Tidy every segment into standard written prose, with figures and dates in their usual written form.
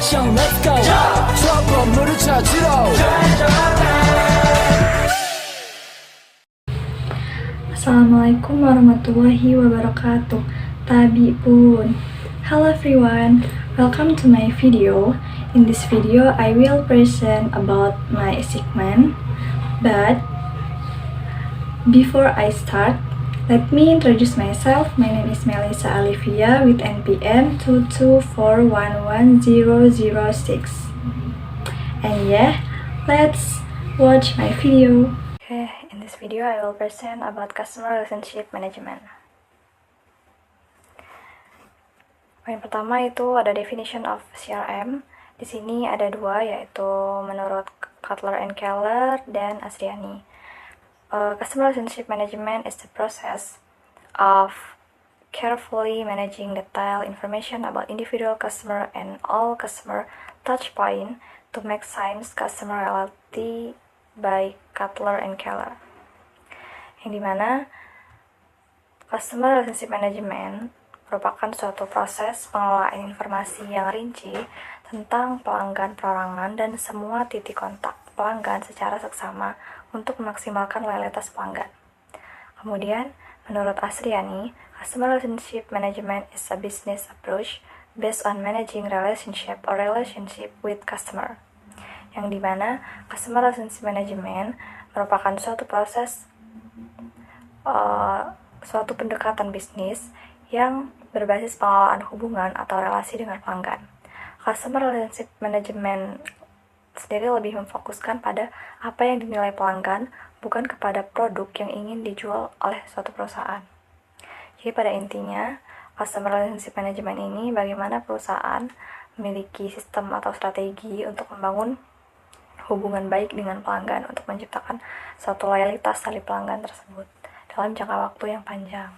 action let's go 저 건물을 찾으러 Assalamualaikum warahmatullahi wabarakatuh. Tabi'un. Hello everyone, welcome to my video. In this video, I will present about my segment. But before I start, let me introduce myself. My name is Melissa Alivia with NPM 224111006. And yeah, let's watch my video. Okay, in this video I will present about customer relationship management. Poin pertama itu ada definition of CRM. Di sini ada dua, yaitu menurut Cutler and Keller dan Asriani. Customer relationship management is the process of carefully managing detailed information about individual customer and all customer touch point to maximize customer loyalty by Cutler and Keller. Yang dimana customer relationship management merupakan suatu proses pengelolaan informasi yang rinci tentang pelanggan perorangan dan semua titik kontak pelanggan secara seksama untuk memaksimalkan loyalitas pelanggan. Kemudian, menurut Asriani, customer relationship management is a business approach based on managing relationship with customer. Yang dimana customer relationship management merupakan suatu proses, suatu pendekatan bisnis yang berbasis pengelolaan hubungan atau relasi dengan pelanggan. Customer relationship management sendiri lebih memfokuskan pada apa yang dinilai pelanggan, bukan kepada produk yang ingin dijual oleh suatu perusahaan. Jadi pada intinya, customer relationship management ini bagaimana perusahaan memiliki sistem atau strategi untuk membangun hubungan baik dengan pelanggan untuk menciptakan suatu loyalitas dari pelanggan tersebut dalam jangka waktu yang panjang.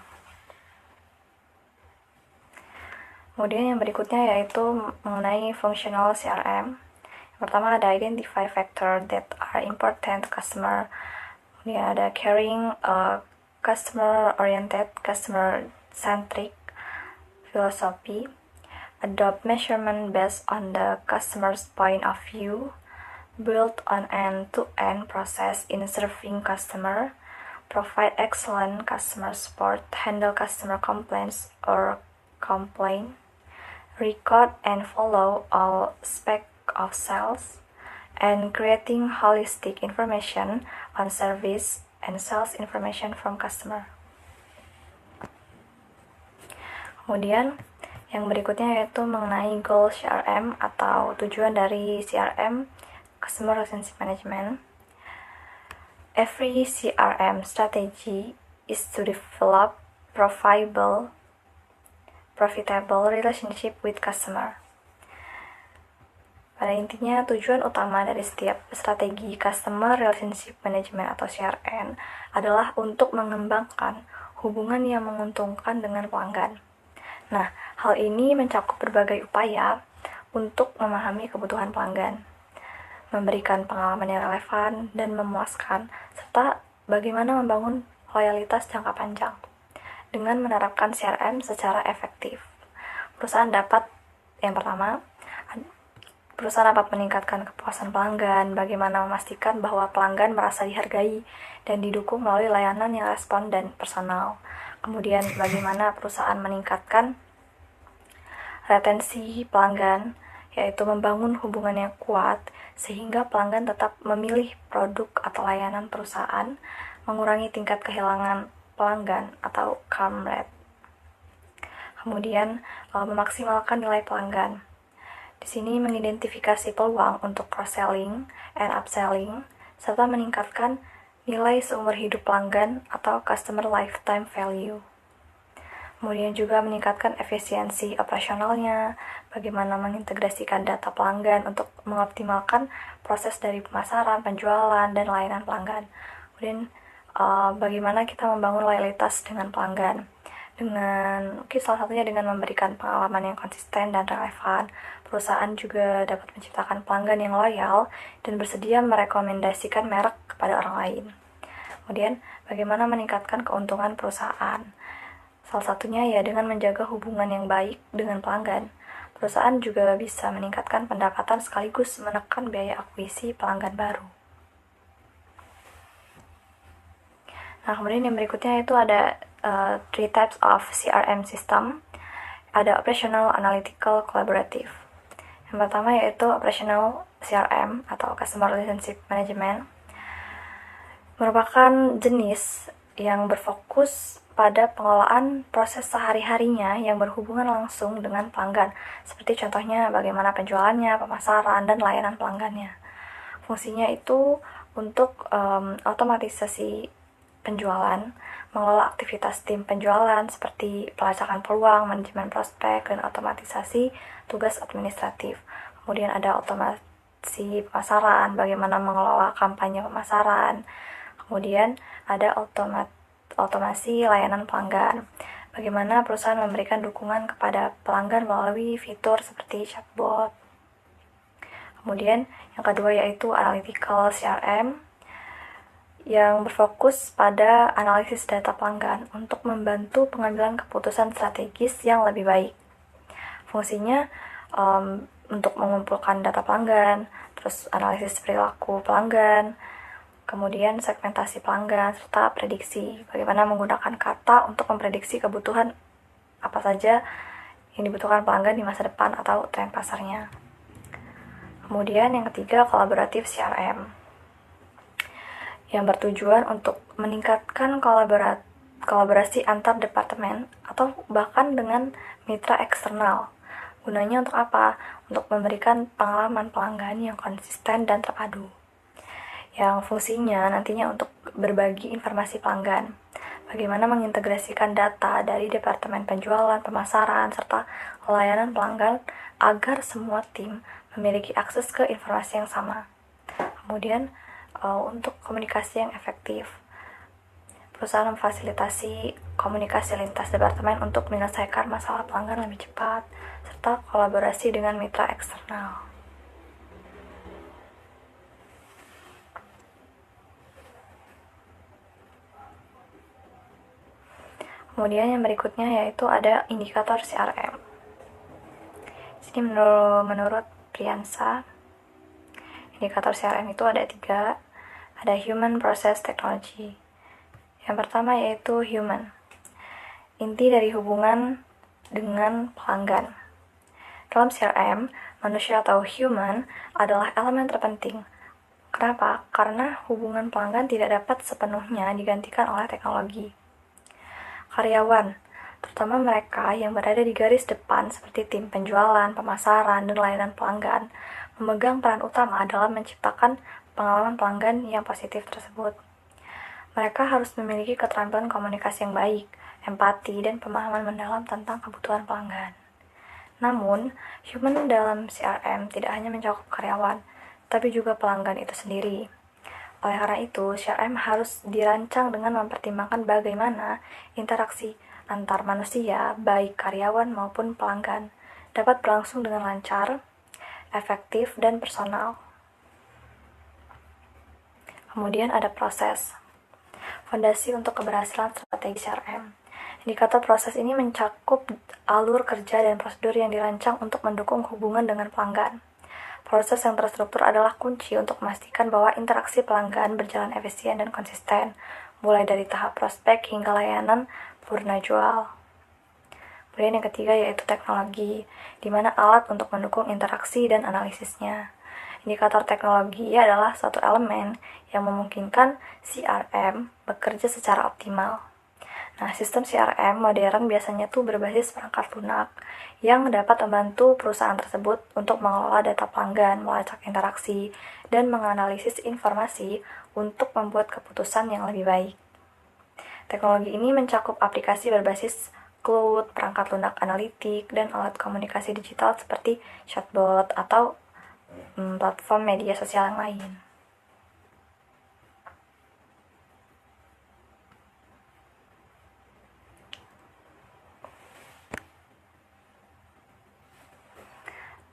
Kemudian yang berikutnya yaitu mengenai functional CRM. Yang pertama ada identify factor that are important to customer. Kemudian ada caring, customer oriented, customer centric philosophy. Adopt measurement based on the customer's point of view. Build on end-to-end process in serving customer, provide excellent customer support, handle customer complaints or complaint, record and follow all aspects of sales, and creating holistic information on service and sales information from customer. Kemudian yang berikutnya yaitu mengenai goal CRM atau tujuan dari CRM, Customer Relationship Management. Every CRM strategy is to develop profitable relationship with customer. Pada intinya, tujuan utama dari setiap strategi Customer Relationship Management atau CRM adalah untuk mengembangkan hubungan yang menguntungkan dengan pelanggan. Nah, hal ini mencakup berbagai upaya untuk memahami kebutuhan pelanggan, memberikan pengalaman yang relevan dan memuaskan, serta bagaimana membangun loyalitas jangka panjang. Dengan menerapkan CRM secara efektif, perusahaan dapat meningkatkan kepuasan pelanggan, bagaimana memastikan bahwa pelanggan merasa dihargai dan didukung melalui layanan yang respon dan personal. Kemudian bagaimana perusahaan meningkatkan retensi pelanggan, yaitu membangun hubungan yang kuat sehingga pelanggan tetap memilih produk atau layanan perusahaan, mengurangi tingkat kehilangan pelanggan atau churn rate. Kemudian memaksimalkan nilai pelanggan. Di sini mengidentifikasi peluang untuk cross-selling and upselling, serta meningkatkan nilai seumur hidup pelanggan atau customer lifetime value. Kemudian juga meningkatkan efisiensi operasionalnya, bagaimana mengintegrasikan data pelanggan untuk mengoptimalkan proses dari pemasaran, penjualan, dan layanan pelanggan. Kemudian bagaimana kita membangun loyalitas dengan pelanggan. Mungkin salah satunya dengan memberikan pengalaman yang konsisten dan relevan. Perusahaan juga dapat menciptakan pelanggan yang loyal dan bersedia merekomendasikan merek kepada orang lain. Kemudian, bagaimana meningkatkan keuntungan perusahaan. Salah satunya ya dengan menjaga hubungan yang baik dengan pelanggan. Perusahaan juga bisa meningkatkan pendapatan sekaligus menekan biaya akuisisi pelanggan baru. Nah, kemudian yang berikutnya itu ada three types of CRM system. Ada operational, analytical, collaborative. Yang pertama yaitu operational CRM atau Customer Relationship Management. Merupakan jenis yang berfokus pada pengelolaan proses sehari-harinya yang berhubungan langsung dengan pelanggan, seperti contohnya bagaimana penjualannya, pemasaran, dan layanan pelanggannya. Fungsinya itu untuk otomatisasi penjualan, mengelola aktivitas tim penjualan seperti pelacakan peluang, manajemen prospek, dan otomatisasi tugas administratif. Kemudian ada otomasi pemasaran, bagaimana mengelola kampanye pemasaran. Kemudian ada otomasi layanan pelanggan, bagaimana perusahaan memberikan dukungan kepada pelanggan melalui fitur seperti chatbot. Kemudian yang kedua yaitu analytical CRM, yang berfokus pada analisis data pelanggan untuk membantu pengambilan keputusan strategis yang lebih baik. Fungsinya untuk mengumpulkan data pelanggan, terus analisis perilaku pelanggan, kemudian segmentasi pelanggan, serta prediksi, bagaimana menggunakan kata untuk memprediksi kebutuhan apa saja yang dibutuhkan pelanggan di masa depan atau tren pasarnya. Kemudian yang ketiga, collaborative CRM, yang bertujuan untuk meningkatkan kolaborasi antar departemen atau bahkan dengan mitra eksternal. Gunanya untuk apa? Untuk memberikan pengalaman pelanggan yang konsisten dan terpadu, yang fungsinya nantinya untuk berbagi informasi pelanggan, bagaimana mengintegrasikan data dari departemen penjualan, pemasaran, serta layanan pelanggan agar semua tim memiliki akses ke informasi yang sama. Kemudian untuk komunikasi yang efektif, perusahaan memfasilitasi komunikasi lintas departemen untuk menyelesaikan masalah pelanggan lebih cepat, serta kolaborasi dengan mitra eksternal. Kemudian yang berikutnya yaitu ada indikator CRM. Jadi menurut Priyansa, indikator CRM itu ada 3. Ada Human Process Technology. Yang pertama yaitu human, inti dari hubungan dengan pelanggan. Dalam CRM, manusia atau human adalah elemen terpenting. Kenapa? Karena hubungan pelanggan tidak dapat sepenuhnya digantikan oleh teknologi. Karyawan, terutama mereka yang berada di garis depan seperti tim penjualan, pemasaran, dan layanan pelanggan, memegang peran utama dalam menciptakan pengalaman pelanggan yang positif tersebut. Mereka harus memiliki keterampilan komunikasi yang baik, empati, dan pemahaman mendalam tentang kebutuhan pelanggan. Namun, human dalam CRM tidak hanya mencakup karyawan, tapi juga pelanggan itu sendiri. Oleh karena itu, CRM harus dirancang dengan mempertimbangkan bagaimana interaksi antar manusia, baik karyawan maupun pelanggan, dapat berlangsung dengan lancar, efektif, dan personal. Kemudian ada proses. Fondasi untuk keberhasilan strategi CRM. Indikator proses ini mencakup alur kerja dan prosedur yang dirancang untuk mendukung hubungan dengan pelanggan. Proses yang terstruktur adalah kunci untuk memastikan bahwa interaksi pelanggan berjalan efisien dan konsisten, mulai dari tahap prospek hingga layanan purna jual. Kemudian yang ketiga yaitu teknologi, di mana alat untuk mendukung interaksi dan analisisnya. Indikator teknologi adalah suatu elemen yang memungkinkan CRM bekerja secara optimal. Nah, sistem CRM modern biasanya tuh berbasis perangkat lunak yang dapat membantu perusahaan tersebut untuk mengelola data pelanggan, melacak interaksi, dan menganalisis informasi untuk membuat keputusan yang lebih baik. Teknologi ini mencakup aplikasi berbasis cloud, perangkat lunak analitik, dan alat komunikasi digital seperti chatbot atau platform media sosial yang lain.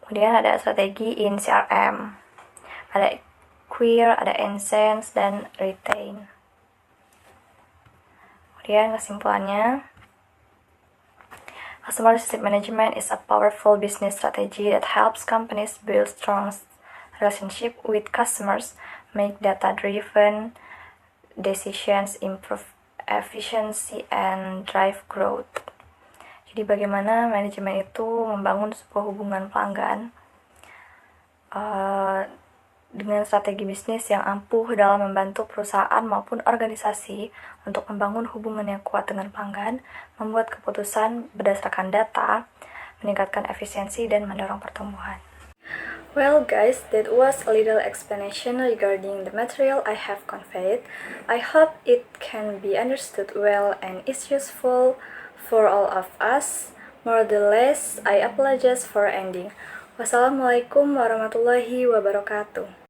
Kemudian ada strategi in CRM. Ada Acquire, ada Enhance, dan Retain. Kemudian kesimpulannya, Customer relationship management is a powerful business strategy that helps companies build strong relationship with customers, make data-driven decisions, improve efficiency, and drive growth. Jadi bagaimana manajemen itu membangun sebuah hubungan pelanggan dengan strategi bisnis yang ampuh dalam membantu perusahaan maupun organisasi untuk membangun hubungan yang kuat dengan pelanggan, membuat keputusan berdasarkan data, meningkatkan efisiensi, dan mendorong pertumbuhan. Well guys, that was a little explanation regarding the material I have conveyed. I hope it can be understood well and is useful for all of us. More or less, I apologize for ending. Wassalamualaikum warahmatullahi wabarakatuh.